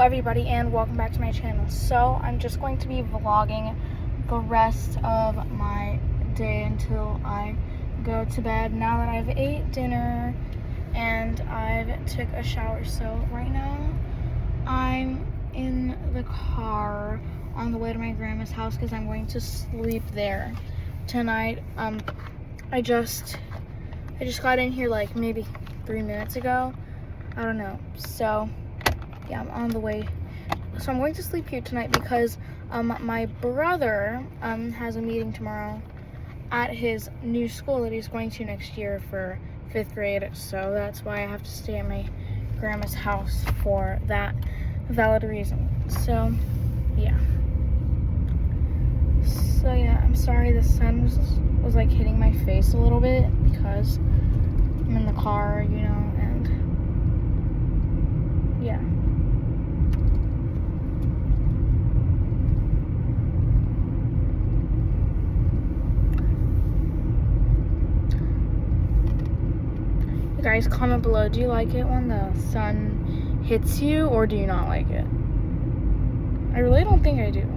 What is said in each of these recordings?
everybody, and welcome back to my channel. So I'm just going to be vlogging the rest of my day until I go to bed now that I've ate dinner and I've took a shower. So right now I'm in the car on the way to my grandma's house because I'm going to sleep there tonight. I just got in here like maybe 3 minutes ago. I don't know. So yeah, I'm on the way. So I'm going to sleep here tonight because my brother has a meeting tomorrow at his new school that he's going to next year for 5th grade. So that's why I have to stay at my grandma's house for that valid reason. So yeah. So yeah, I'm sorry the sun was like hitting my face a little bit because I'm in the car, you know, and yeah. You guys, comment below, do you like it when the sun hits you, or do you not like it? I really don't think I do.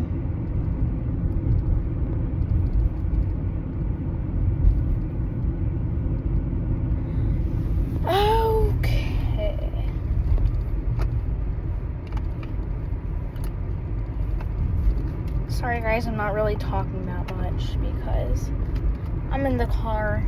Okay. Sorry guys, I'm not really talking that much because I'm in the car.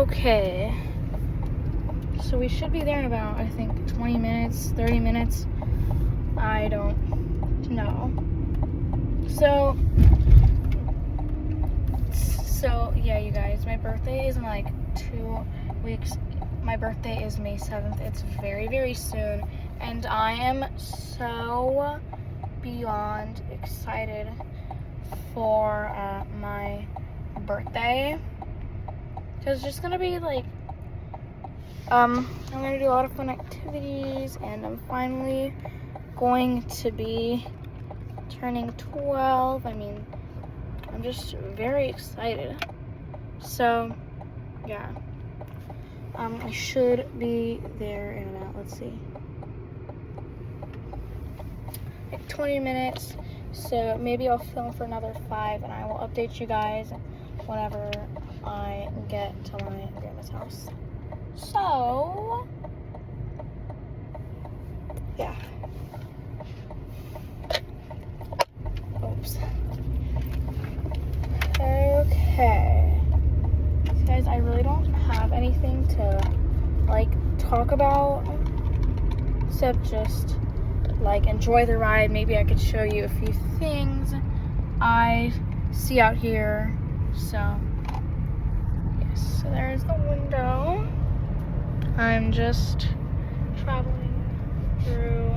Okay, so we should be there in about, I think, 20 minutes, 30 minutes. I don't know. So yeah, you guys, my birthday is in like 2 weeks. My birthday is May 7th. It's very, very soon, and I am so beyond excited for my birthday. Because it's just gonna be like, I'm gonna do a lot of fun activities, and I'm finally going to be turning 12. I mean, I'm just very excited. So, yeah. I should be there in about, let's see, like 20 minutes. So maybe I'll film for another 5, and I will update you guys whenever I get to my grandma's house. So yeah. Oops. Okay. Guys, I really don't have anything to like talk about except just like enjoy the ride. Maybe I could show you a few things I see out here. So yes, so there's the window. I'm just traveling through.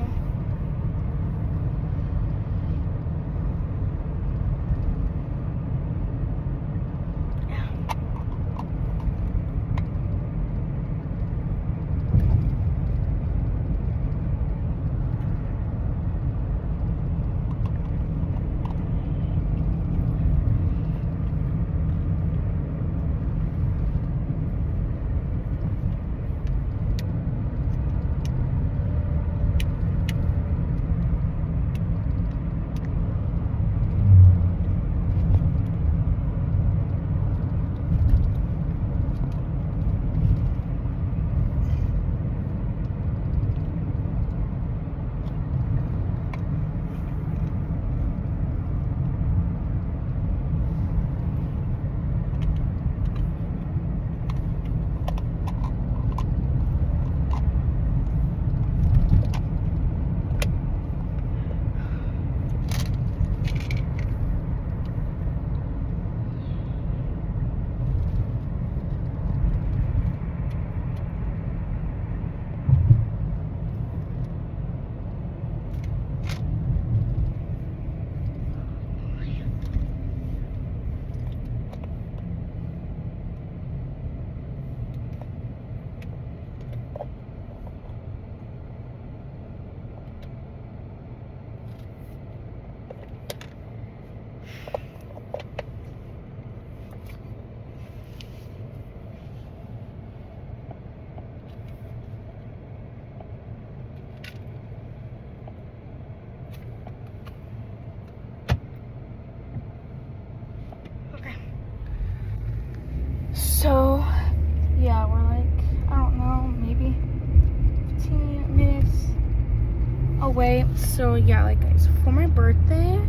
away. So yeah, like guys, for my birthday,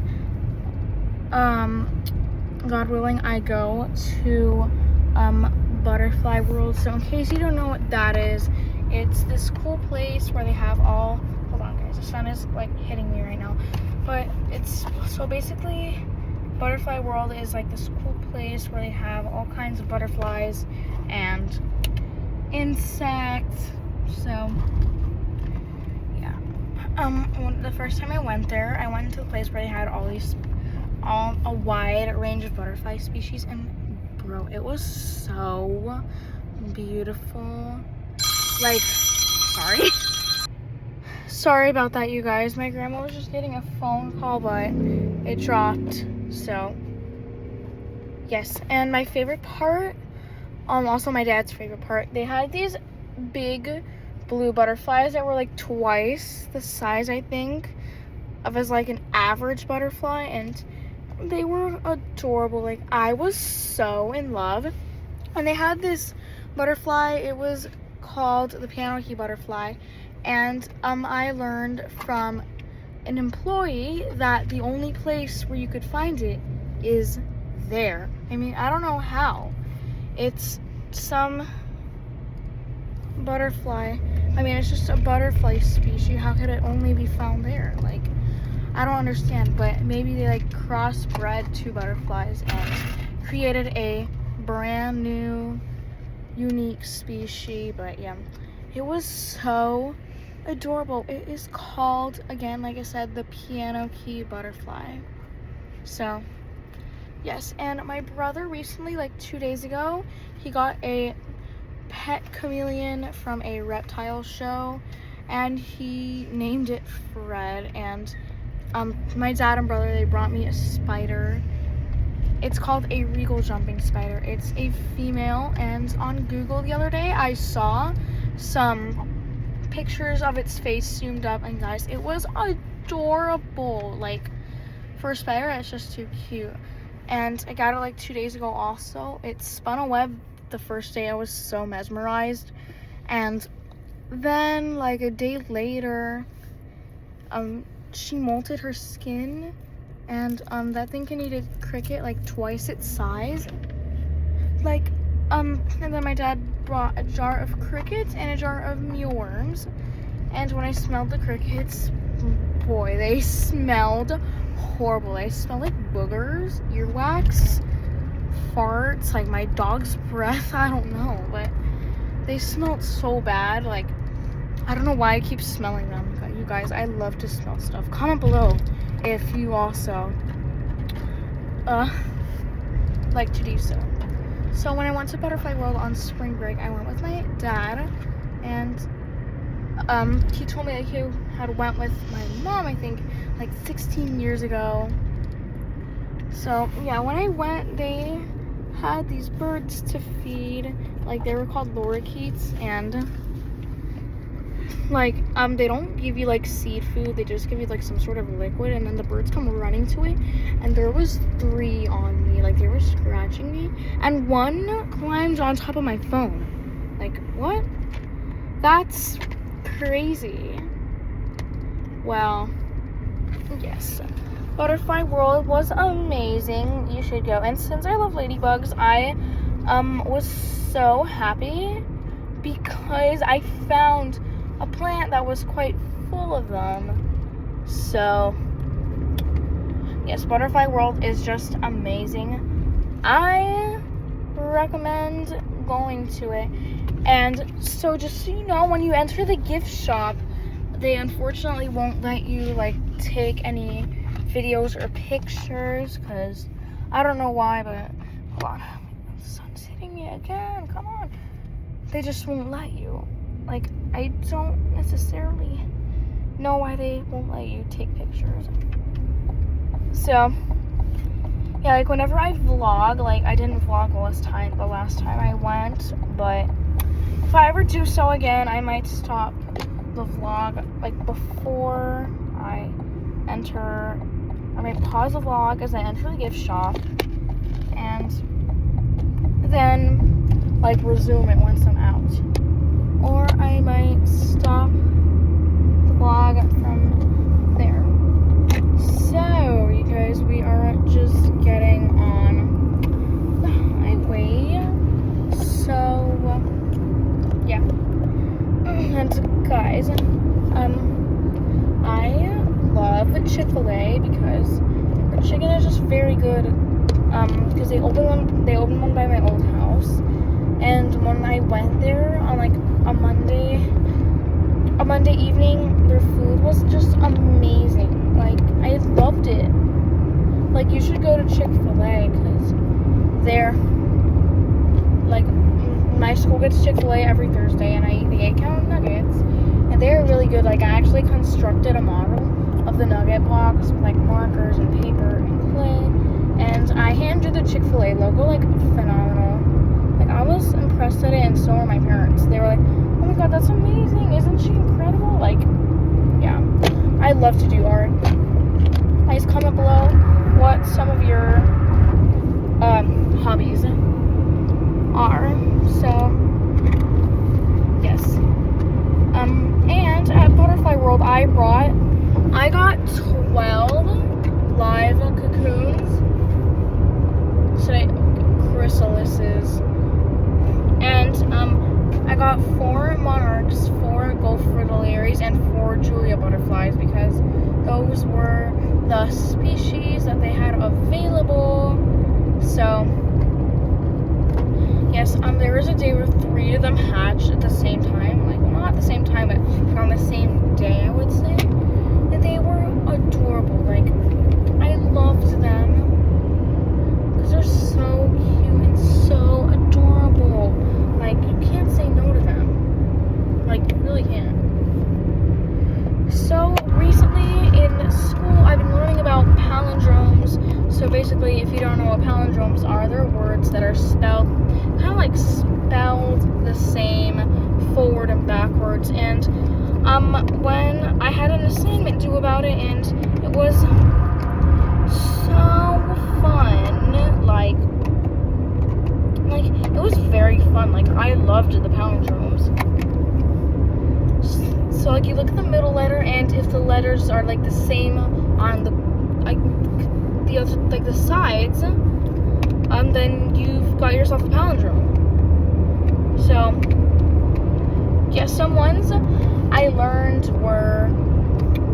God willing, I go to Butterfly World. So in case you don't know what that is, it's this cool place where they have all, hold on guys, the sun is like hitting me right now, but it's, so basically Butterfly World is like this cool place where they have all kinds of butterflies and insects. So yeah, the first time I went there, I went into the place where they had a wide range of butterfly species, and bro, it was so beautiful. Like, sorry about that, you guys. My grandma was just getting a phone call, but it dropped. So yes, and my favorite part, also my dad's favorite part, they had these big blue butterflies that were like twice the size, I think, of as like an average butterfly, and they were adorable. Like, I was so in love. And they had this butterfly, it was called the piano key butterfly, and I learned from an employee that the only place where you could find it is there. I mean, I don't know how. It's some butterfly. I mean, it's just a butterfly species. How could it only be found there? Like, I don't understand, but maybe they like crossbred two butterflies and created a brand new unique species. But yeah, it was so adorable. It is called, again, like I said, the piano key butterfly. So yes, and my brother recently, like 2 days ago, he got a pet chameleon from a reptile show, and he named it Fred. And my dad and brother, they brought me a spider. It's called a regal jumping spider. It's a female, and on Google the other day I saw some pictures of its face zoomed up, and guys, it was adorable. Like, for a spider, it's just too cute. And I got it like 2 days ago also. It spun a web the first day. I was so mesmerized, and then like a day later, she molted her skin, and that thing can eat a cricket like twice its size. Like, and then my dad brought a jar of crickets and a jar of mealworms, and when I smelled the crickets, boy, they smelled horrible. They smelled like boogers, earwax, farts, like my dog's breath. I don't know, but they smelled so bad. Like, I don't know why I keep smelling them. But you guys, I love to smell stuff. Comment below if you also like to do so. So when I went to Butterfly World on spring break, I went with my dad, and he told me that he had went with my mom, I think, like 16 years ago. So yeah, when I went, they had these birds to feed. Like, they were called lorikeets, and like they don't give you like seed food, they just give you like some sort of liquid, and then the birds come running to it. And there was 3 on me, like they were scratching me, and one climbed on top of my phone. Like, what? That's crazy. Well, yes, Butterfly World was amazing. You should go. And since I love ladybugs, I was so happy because I found a plant that was quite full of them. So yes, Butterfly World is just amazing. I recommend going to it. And so just so you know, when you enter the gift shop, they unfortunately won't let you like take any videos or pictures, because I don't know why, but hold on, the sun's hitting me again, come on. They just won't let you. Like, I don't necessarily know why they won't let you take pictures. So yeah, like whenever I vlog, like I didn't vlog the last time I went, but if I ever do so again, I might stop the vlog like before I enter. I might pause the vlog as I enter the gift shop, and then like resume it once I'm out. Or I might stop the vlog from guys, we are just getting on the highway. So, yeah. And guys, I love Chick-fil-A because the chicken is just very good. Because they opened one by my old house, and when I went there on like a Monday evening, their food was just amazing. Like, I loved it. Like, you should go to Chick-fil-A because they're like, my school gets Chick-fil-A every Thursday, and I eat the 8-count nuggets, and they're really good. Like, I actually constructed a model of the nugget box with like markers and paper and clay, and I hand drew the Chick-fil-A logo. Like, phenomenal. Like, I was impressed at it, and so were my parents. They were like, oh my god, that's amazing, isn't she incredible? Like, yeah, I love to do art. Guys, comment below what some of your hobbies are. So, yes. And at Butterfly World, I got 12 live cocoons. Chrysalises. And I got 4 monarchs, 4 gulf fritillaries, and 4 Julia butterflies because those were the species that they had available. So, yes, there was a day where 3 of them hatched at the same time. Like, well, not at the same time, but on the same day, I would say. And they were adorable. Like, I loved them because they're so cute and so adorable. Like, you can't say no to them. Like, you really can't. So, recently in school, I've been learning about palindromes. So, basically, if you don't know what palindromes are, they're words that are spelled, kind of like spelled the same forward and backwards. And, when I had an assignment due about it, and it was so fun. Like, it was very fun. Like, I loved the palindromes. So, like, you look at the middle letter, and if the letters are like the same on the the sides, then you've got yourself a palindrome. So, yeah, some ones I learned were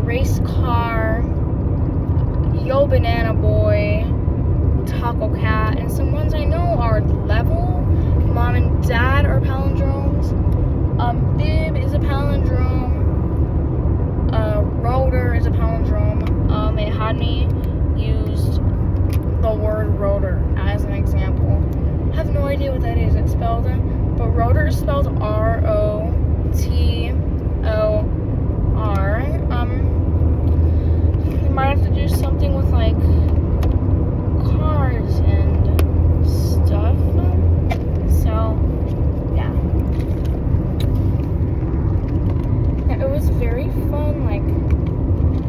race car, yo banana boy, taco cat, and some ones I know are level, mom and dad are palindromes, bib is a palindrome, rotor is a palindrome. It had me used the word rotor as an example. I have no idea what that is. It's spelled, but rotor is spelled R-O-T-O-R. You might have to do something with like cars and stuff. So, yeah. It was very fun. Like,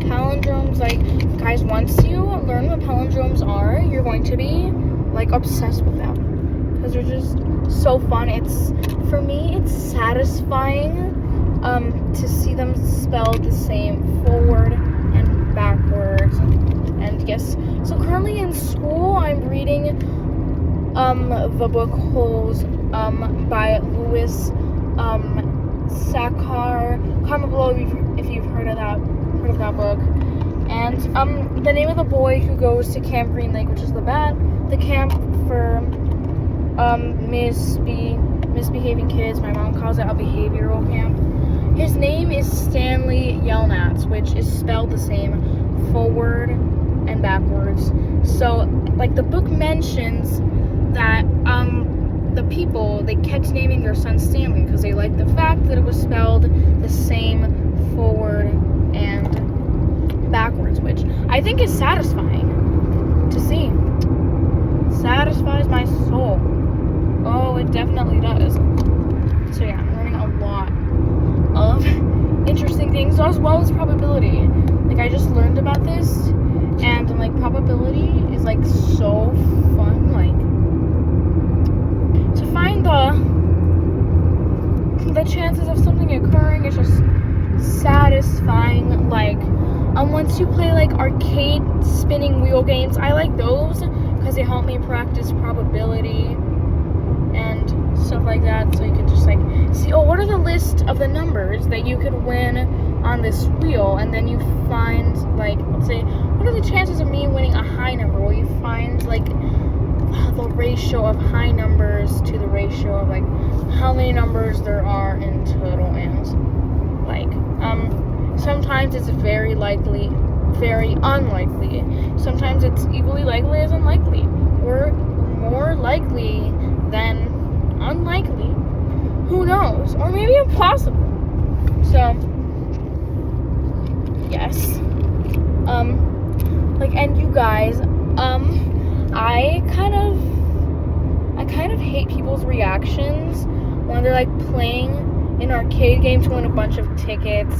palindromes, like, guys, once you learn what palindromes are, you're going to be like obsessed with them because they're just so fun. For me, it's satisfying to see them spelled the same forward and backwards. And yes, so currently in school, I'm reading the book Holes by Lewis Sakar. Comment below if you've heard of that book. And the name of the boy who goes to Camp Green Lake, which is the camp for misbehaving kids. My mom calls it a behavioral camp. His name is Stanley Yelnats, which is spelled the same forward and backwards. So, like, the book mentions that the people, they kept naming their son Stanley because they liked the fact that it was spelled the same forward and backwards, which I think is satisfying to see. Satisfies my soul. Oh, it definitely does. So yeah, I'm learning a lot of interesting things, as well as probability. Like, I just learned about this, and like, probability is like so fun. Like, to find the chances of something occurring is just satisfying. Like, once you play like like arcade spinning wheel games. I like those because they help me practice probability and stuff like that. So you could just like see, oh, what are the list of the numbers that you could win on this wheel, and then you find like, let's say, what are the chances of me winning a high number? Well, you find like the ratio of high numbers to the ratio of like how many numbers there are in total, and like sometimes it's very likely, very unlikely. Sometimes it's equally likely as unlikely, or more likely than unlikely. Who knows? Or maybe impossible. So yes. Like, and you guys, I kind of hate people's reactions when they're like playing an arcade game to win a bunch of tickets,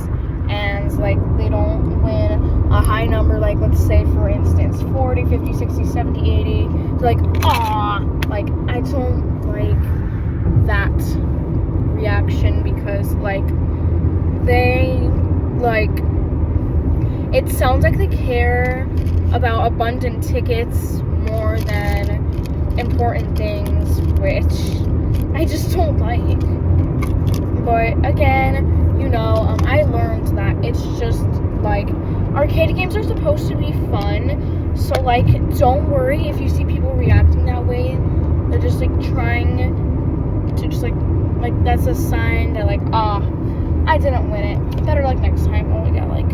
and like they don't win a high number, like let's say for instance 40, 50, 60, 70, 80. They're like, ah, like I don't like that reaction, because like they like, it sounds like they care about abundant tickets more than important things, which I just don't like. But again, you know, I learned that it's just like arcade games are supposed to be fun, so like don't worry if you see people reacting that way. They're just like trying to just like that's a sign that like, I didn't win it, better luck next time. Oh yeah, like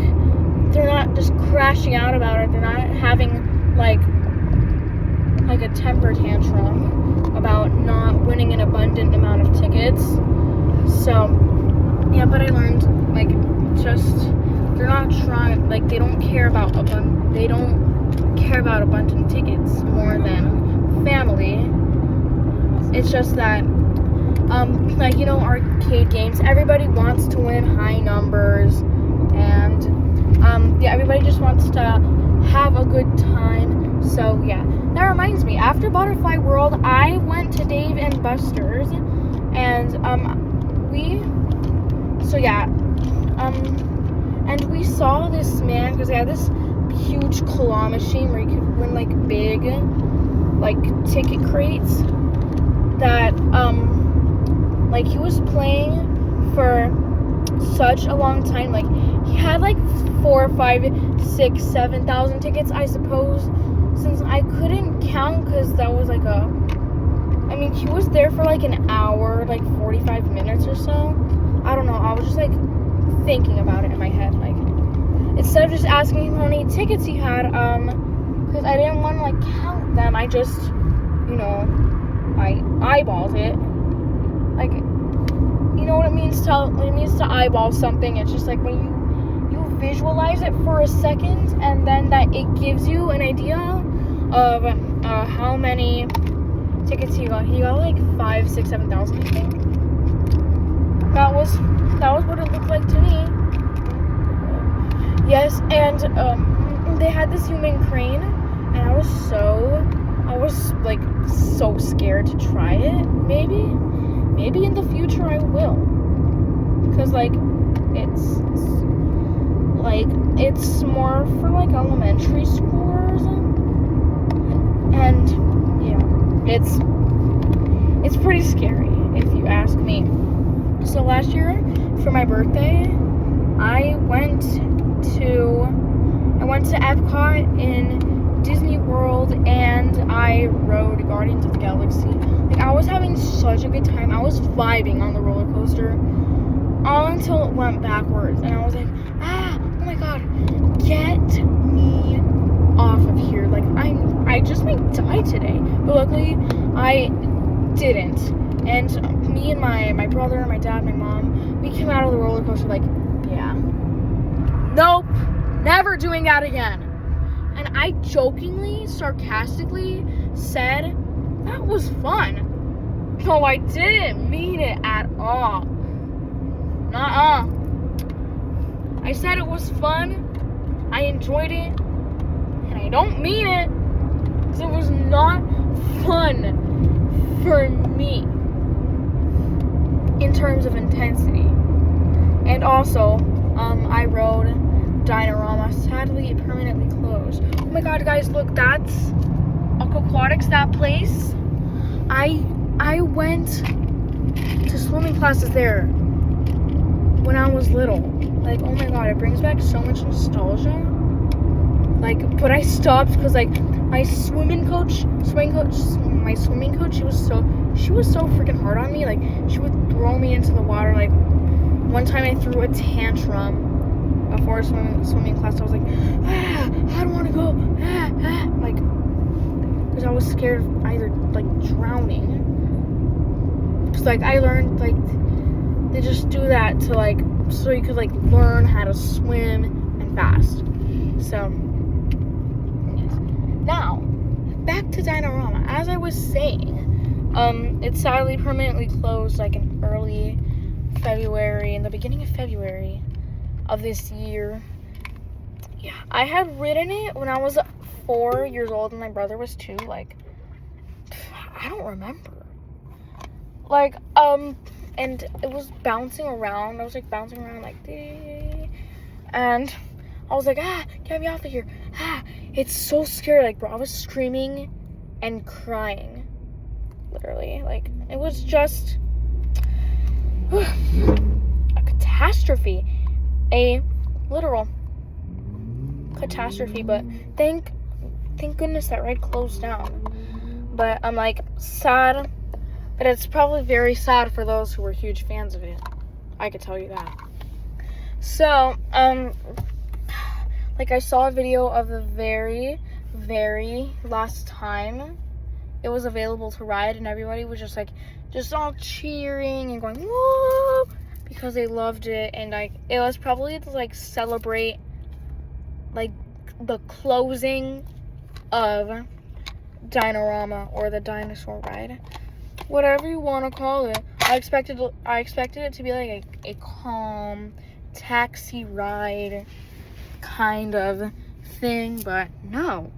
they're not just crashing out about it. They're not having like a temper tantrum about not winning an abundant amount of tickets. So yeah, but I learned like just they're not trying, like they don't care about abundant tickets more than family. It's just that like, you know, arcade games, everybody wants to win high numbers, and yeah, everybody just wants to have a good time. So yeah, that reminds me, after Butterfly World, I went to Dave and Buster's, and and we saw this man, because they had this huge claw machine where you could win like big like ticket crates, that like he was playing for such a long time. Like he had like 4, 5, 6, 7,000 tickets, I suppose, since I couldn't count, because that was like he was there for like an hour, like 45 minutes or so. I don't know, I was just like thinking about it in my head, like instead of just asking him how many tickets he had, because I didn't want to like count them, I just, you know, I eyeballed it. Like, you know what it means to eyeball something. It's just like when you visualize it for a second, and then that it gives you an idea of how many tickets he got. He got like 5, 6, 7,000, I think. That was what it looked like to me. Yes, and they had this human crane, and I was like so scared to try it. Maybe in the future I will, because like it's more for like elementary schoolers, and yeah, it's pretty scary if you ask me. So last year for my birthday, I went to Epcot in Disney World, and I rode Guardians of the Galaxy. Like, I was having such a good time. I was vibing on the roller coaster all until it went backwards, and I was like, oh my god, get me off of here. Like, I just might die today. But luckily I didn't. And me and my brother, my dad, my mom, we came out of the roller coaster like, yeah, nope, never doing that again. And I jokingly, sarcastically said, that was fun. No, I didn't mean it at all. Nuh-uh. I said it was fun, I enjoyed it, and I don't mean it, because it was not fun for me in terms of intensity. And also, I rode Dinorama, sadly permanently closed. Oh my god, guys, look, that's Aquatics, that place. I went to swimming classes there when I was little. Like, oh my god, it brings back so much nostalgia. Like, but I stopped because like my swimming coach, she was so freaking hard on me. Like, she would throw me into the water. Like, one time I threw a tantrum before a swimming class. I was like, I don't want to go, like, because I was scared of either like drowning. Cause like I learned like they just do that to like so you could like learn how to swim and fast. So yes. Now back to Dinorama. As I was saying, it's sadly permanently closed like in early February, in the beginning of February of this year. Yeah, I had ridden it when I was 4 years old and my brother was 2. Like, I don't remember. Like, and it was bouncing around. I was like bouncing around like, and I was like, get me off of here. It's so scary. Like, bro, I was screaming and crying. Literally. Like, it was just a catastrophe. A literal catastrophe. But thank goodness that ride closed down. But I'm like sad. But it's probably very sad for those who were huge fans of it. I could tell you that. So, like I saw a video of the very, very last time it was available to ride, and everybody was just all cheering and going, whoa, because they loved it. And like, it was probably to like celebrate like the closing of Dinorama, or the dinosaur ride. Whatever you want to call it. I expected it to be like a calm taxi ride kind of thing, but no,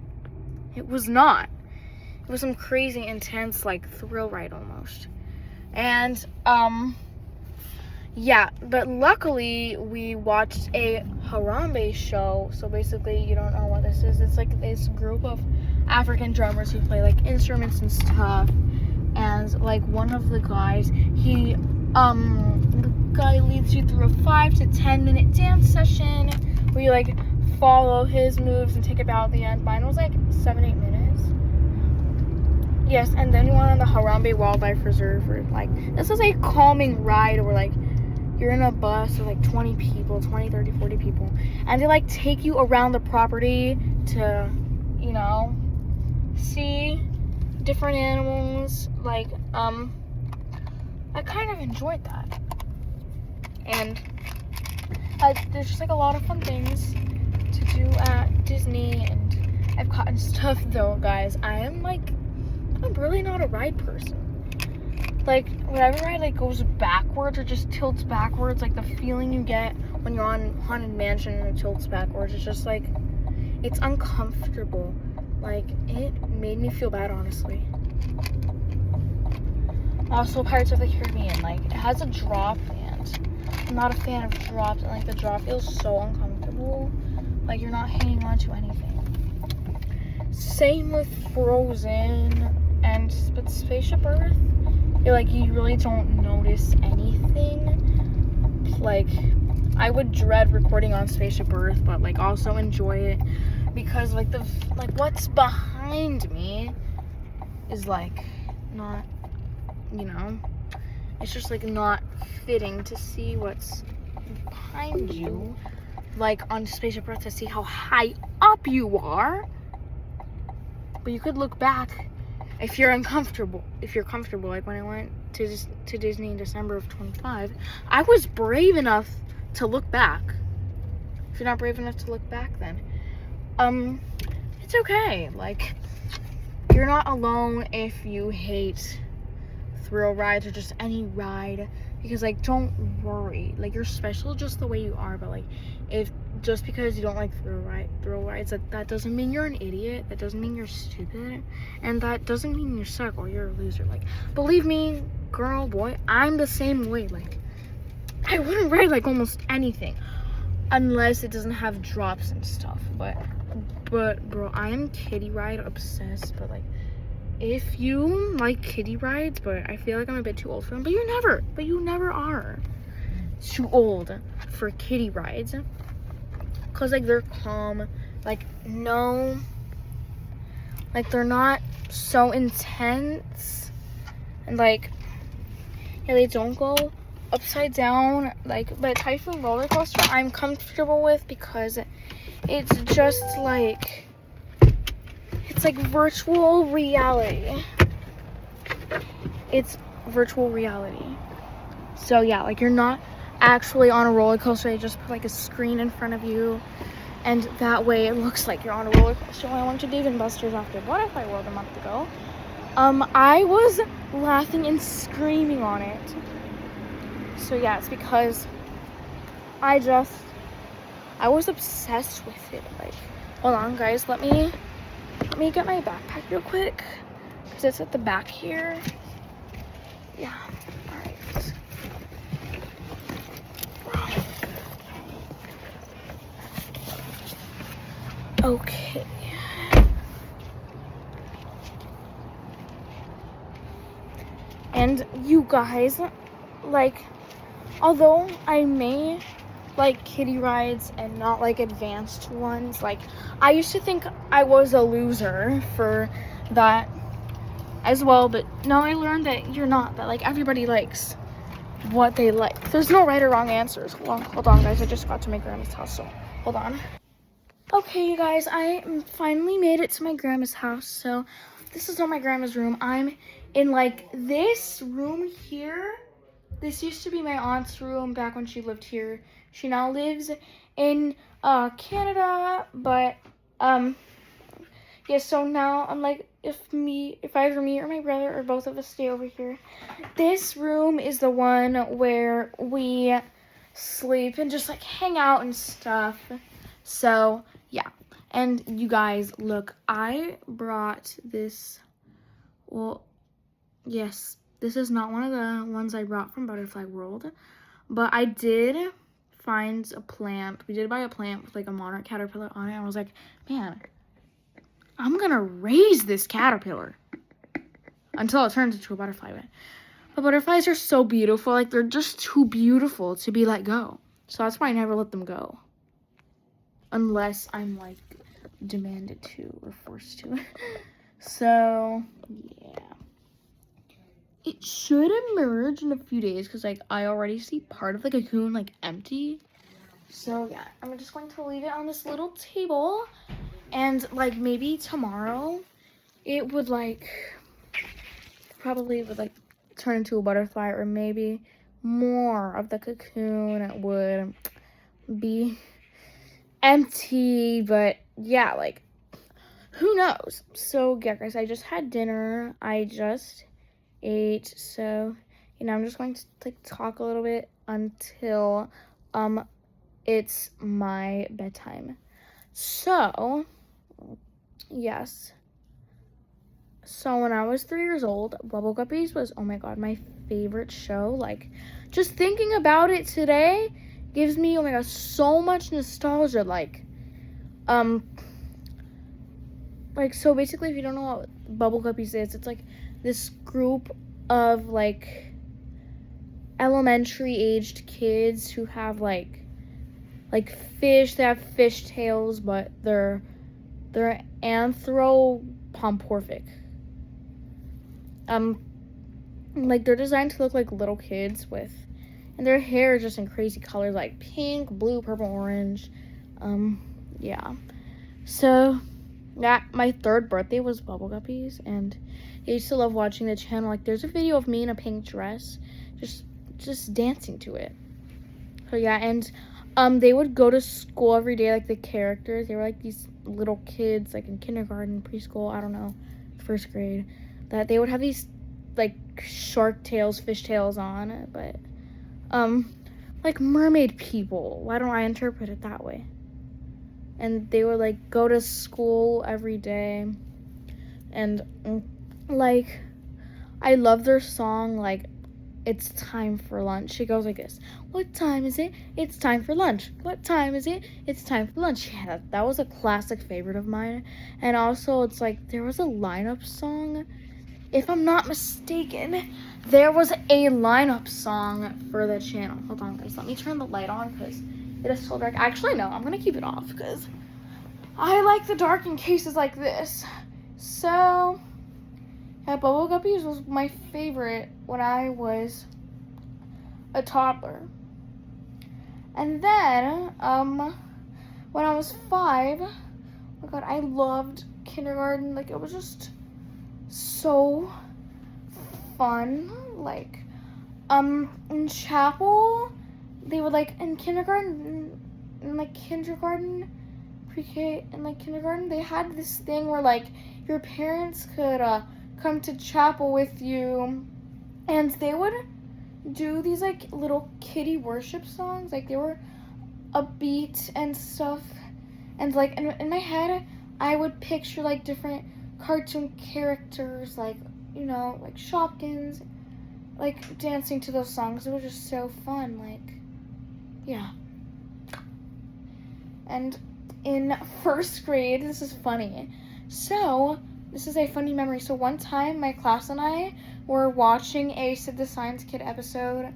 it was not. It was some crazy intense like thrill ride almost. And yeah, but luckily we watched a Harambe show. So basically, you don't know what this is. It's like this group of African drummers who play like instruments and stuff. And like one of the guys, the guy leads you through a 5 to 10 minute dance session where you like follow his moves and take it out at the end. Mine was like 7-8 minutes. Yes, and then you went on the Harambe Wildlife Reserve, where like this is a calming ride where like you're in a bus with like 20 people, 20, 30, 40 people, and they like take you around the property to, you know, see different animals. Like, I kind of enjoyed that. And there's just like a lot of fun things to do at Disney, and I've gotten stuff though, guys. I'm really not a ride person. Like, whenever ride like goes backwards or just tilts backwards, like the feeling you get when you're on Haunted Mansion and it tilts backwards, it's just like, it's uncomfortable. Like, it made me feel bad, honestly. Also, Pirates of the Caribbean, like, it has a drop, and I'm not a fan of drops, and like the drop feels so uncomfortable. Like, you're not hanging on to anything. Same with Frozen, but Spaceship Earth, you really don't notice anything. Like, I would dread recording on Spaceship Earth, but like also enjoy it because like what's behind me is like not, you know, it's just like not fitting to see what's behind you, like on Spaceship Earth, to see how high up you are. But you could look back if you're uncomfortable. If you're comfortable, like when I went to Disney in December of 25, I was brave enough to look back. If you're not brave enough to look back, then it's okay. Like, you're not alone if you hate thrill rides or just any ride, because like, don't worry, like, you're special just the way you are. But like, if just because you don't like thrill rides, that doesn't mean you're an idiot, that doesn't mean you're stupid, and that doesn't mean you suck or you're a loser. Like, believe me, girl, boy, I'm the same way. Like, I wouldn't ride like almost anything. unless it doesn't have drops and stuff. But bro, I am kiddie ride obsessed. But like, if you like kiddie rides, but I feel like I'm a bit too old for them. But you never are too old for kiddie rides, cause like they're calm, like no, like they're not so intense, and like yeah, they don't go upside down. Like, but Typhoon roller coaster I'm comfortable with because it's just like, it's like virtual reality. It's virtual reality. So yeah, like you're not actually on a roller coaster. They just put like a screen in front of you, and that way it looks like you're on a roller coaster. When I went to Dave & Buster's after Butterfly World a month ago, I was laughing and screaming on it. So yeah, it's because I was obsessed with it. Like, hold on guys, let me get my backpack real quick, because it's at the back here. Yeah, all right. Okay. And you guys, like, although I may like kiddie rides and not like advanced ones, like I used to think I was a loser for that as well, but now I learned that you're not, that like everybody likes what they like. There's no right or wrong answers. Hold on guys, I just got to my grandma's house, so hold on. Okay you guys, I finally made it to my grandma's house. So this is not my grandma's room. I'm in like this room here. This used to be my aunt's room back when she lived here. She now lives in Canada, but yeah, so now I'm like, if either me or my brother or both of us stay over here. This room is the one where we sleep and just like hang out and stuff. So yeah, and you guys, look, I brought this. Well, yes, this is not one of the ones I brought from Butterfly World, but I did find a plant. We did buy a plant with like a monarch caterpillar on it, and I was like, man, I'm gonna raise this caterpillar until it turns into a butterfly. But butterflies are so beautiful, like they're just too beautiful to be let go. So that's why I never let them go. Unless I'm like demanded to or forced to. So yeah. It should emerge in a few days because like I already see part of the cocoon like empty. So yeah, I'm just going to leave it on this little table, and like maybe tomorrow it would like probably would like turn into a butterfly, or maybe more of the cocoon would be empty. But yeah, like who knows. So yeah guys, I just had dinner. I just ate, so you know, I'm just going to like talk a little bit until it's my bedtime. So yes, so when I was 3 years old, Bubble Guppies was, oh my god, my favorite show. Like just thinking about it today gives me, oh my god, so much nostalgia. Like so basically, if you don't know what Bubble Guppies is, it's like this group of like elementary aged kids who have like fish. They have fish tails, but they're anthropomorphic. Like they're designed to look like little kids with, and their hair is just in crazy colors like pink, blue, purple, orange. Yeah. So that my 3rd birthday was Bubble Guppies, and I used to love watching the channel. Like there's a video of me in a pink dress just dancing to it. So yeah, and they would go to school every day. Like the characters, they were like these little kids like in kindergarten, preschool, I don't know, 1st grade, that they would have these like shark tails, fish tails on, but like mermaid people. Why don't I interpret it that way? And they would like go to school every day, and like I love their song, like it's time for lunch. It goes like this. What time is it? It's time for lunch. What time is it? It's time for lunch. Yeah, that was a classic favorite of mine. And also, it's like, there was a lineup song. If I'm not mistaken, there was a lineup song for the channel. Hold on, guys. Let me turn the light on because it is so dark. Actually, no. I'm going to keep it off because I like the dark in cases like this. So, yeah, Bubble Guppies was my favorite when I was a toddler. And then, when I was 5, oh my god, I loved kindergarten. Like, it was just so fun. Like, in chapel, they would, like, in kindergarten, pre-K, and, like, kindergarten, they had this thing where, like, your parents could, come to chapel with you, and they would do these, like, little kiddie worship songs. Like, they were upbeat and stuff, and, like, in my head, I would picture, like, different cartoon characters, like, you know, like Shopkins, like, dancing to those songs. It was just so fun, like, yeah. And in first grade, this is funny. So, this is a funny memory. So one time, my class and I were watching a Sid the Science Kid episode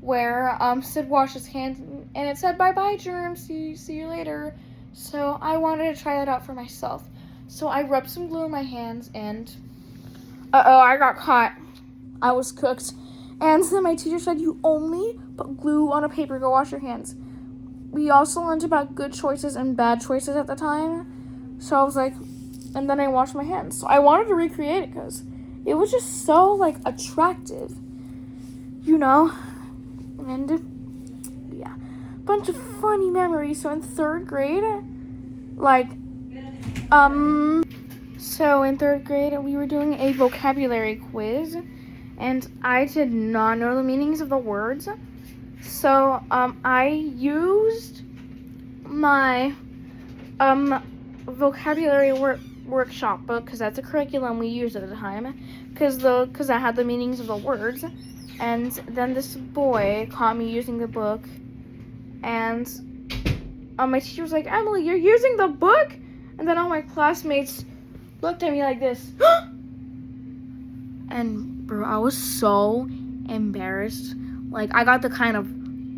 where Sid washed his hands and it said, "Bye-bye, germs, see you later." So I wanted to try that out for myself. So I rubbed some glue in my hands and, I got caught. I was cooked. And then my teacher said, "You only put glue on a paper, go wash your hands." We also learned about good choices and bad choices at the time. So I was like, and then I washed my hands. So I wanted to recreate it because it was just so, like, attractive, you know? And, yeah, bunch of funny memories. So in third grade, like, we were doing a vocabulary quiz, and I did not know the meanings of the words. So, I used my, vocabulary workshop book, because that's a curriculum we used at the time, because I had the meanings of the words. And then this boy caught me using the book, and my teacher was like, "Emily, you're using the book?" And then all my classmates looked at me like this. And bro, I was so embarrassed. Like, I got the kind of,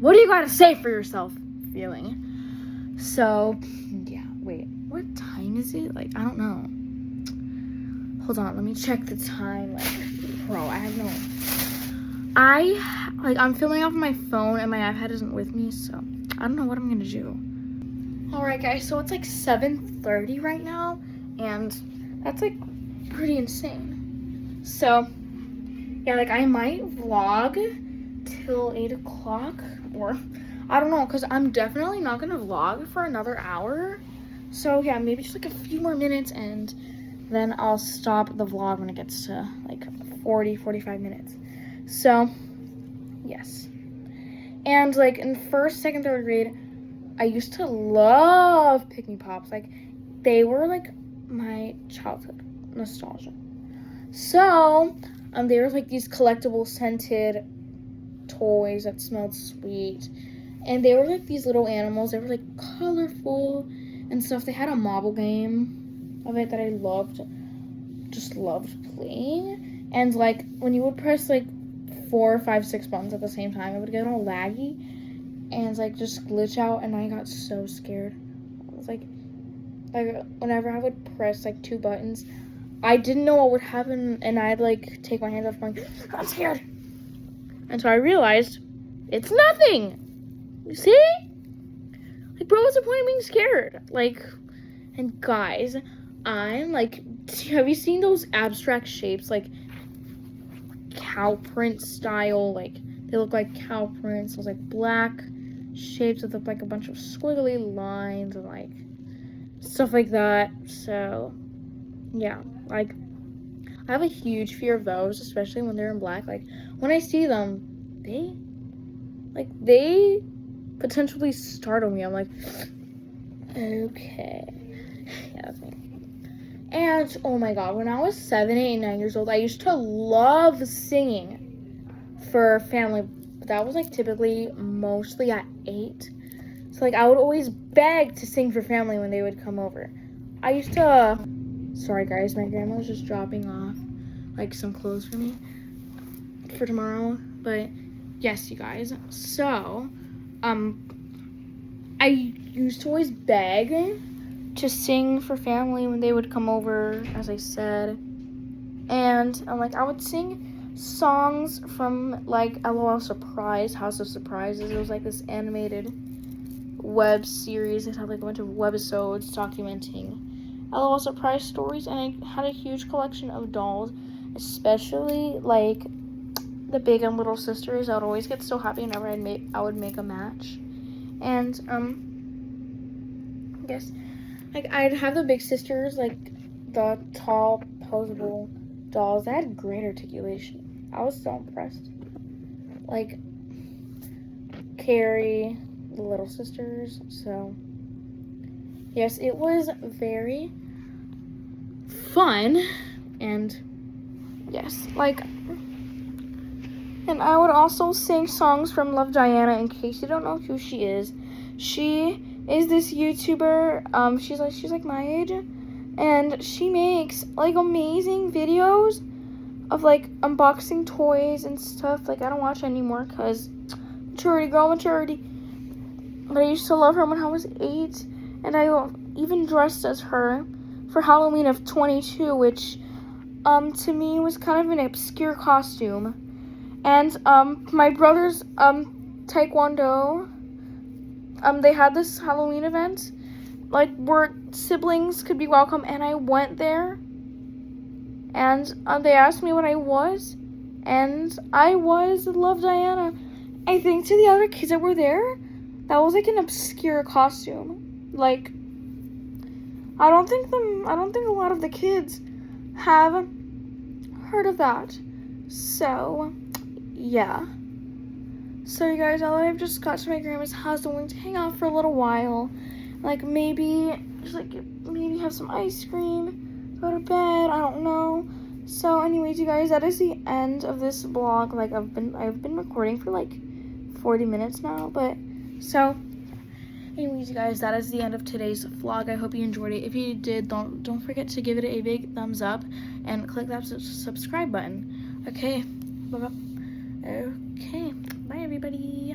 "What do you got to say for yourself?" feeling. So, yeah, wait, what time is it? Like, I don't know. Hold on, let me check the time. Like, bro, I have no... I'm filming off my phone and my iPad isn't with me, so I don't know what I'm gonna do. Alright, guys, so it's like 7:30 right now, and that's, like, pretty insane. So, yeah, like, I might vlog till 8 o'clock, or I don't know, because I'm definitely not gonna vlog for another hour. So yeah, maybe just like a few more minutes, and then I'll stop the vlog when it gets to like 45 minutes. So yes. And like in first, second, third grade, I used to love Pick Me Pops. Like, they were like my childhood nostalgia. So they were like these collectible scented toys that smelled sweet, and they were like these little animals. They were like colorful and stuff. They had a marble game of it that I just loved playing. And like when you would press like 4, 5, 6 buttons at the same time, it would get all laggy and like just glitch out, and I got so scared. I was like whenever I would press like 2 buttons, I didn't know what would happen, and I'd like take my hands off going, "I'm scared." And so I realized it's nothing. You see? Like, bro, what's the point of being scared? Like, and guys, I'm like, have you seen those abstract shapes, like cow print style? Like, they look like cow prints. Those like black shapes that look like a bunch of squiggly lines and like stuff like that. So, yeah, like, I have a huge fear of those, especially when they're in black. Like, when I see them, they potentially startle me. I'm like, okay. Yeah, that's me. And, oh my god, when I was 7, 8, 9 years old, I used to love singing. for family, but that was like typically mostly at 8. So like I would always beg to sing for family when they would come over. I used to, sorry guys, my grandma was just dropping off like some clothes for me for tomorrow. But yes, you guys, so I used to always beg to sing for family when they would come over, as I said. And like I would sing songs from like LOL Surprise, House of Surprises. It was like this animated web series. It had like a bunch of webisodes documenting LOL Surprise stories, and I had a huge collection of dolls, especially like the big and little sisters. I would always get so happy whenever I would make a match. And I guess like I'd have the big sisters, like the tall posable dolls that had great articulation. I was so impressed. Like Carrie, the little sisters. So yes, it was very fun. And yes, like, and I would also sing songs from Love Diana. In case you don't know who she is this YouTuber. She's like my age, and she makes like amazing videos of like unboxing toys and stuff. Like I don't watch anymore because maturity. But I used to love her when I was 8, and I even dressed as her for Halloween of 22, which to me was kind of an obscure costume. And my brother's taekwondo, they had this Halloween event like where siblings could be welcome, and I went there, and they asked me what I was, and I was Love Diana. I think to the other kids that were there, that was like an obscure costume. Like I don't think a lot of the kids have heard of that. So yeah. So you guys, I've just got to my grandma's house. I'm going to hang out for a little while. Like maybe have some ice cream, go to bed, I don't know. So anyways, you guys, that is the end of this vlog. Like I've been recording for like 40 minutes now, but so anyways, you guys, that is the end of today's vlog. I hope you enjoyed it. If you did, don't forget to give it a big thumbs up and click that subscribe button. Okay, bye-bye. Okay, bye everybody.